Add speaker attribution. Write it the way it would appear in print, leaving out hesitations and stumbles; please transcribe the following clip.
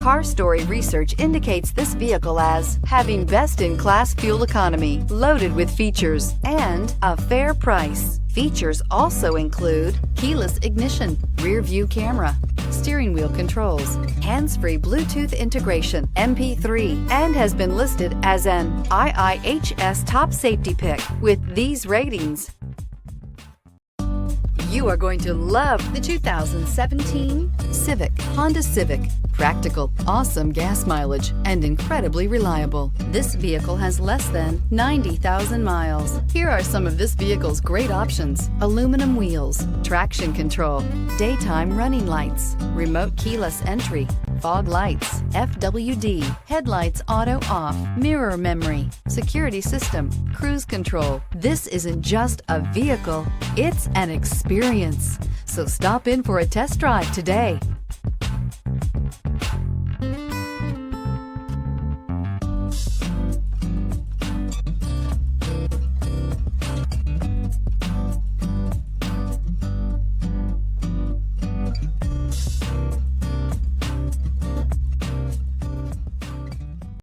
Speaker 1: Car Story research indicates this vehicle as having best-in-class fuel economy, loaded with features, and a fair price. Features also include keyless ignition, rear view camera, steering wheel controls, hands-free Bluetooth integration, MP3, and has been listed as an IIHS top safety pick with these ratings. You are going to love the 2017 Honda Civic. Practical, awesome gas mileage, and incredibly reliable. This vehicle has less than 90,000 miles. Here are some of this vehicle's great options: aluminum wheels, traction control, daytime running lights, remote keyless entry, fog lights, FWD, headlights auto off, mirror memory, security system, cruise control. This isn't just a vehicle, it's an experience. So stop in for a test drive today.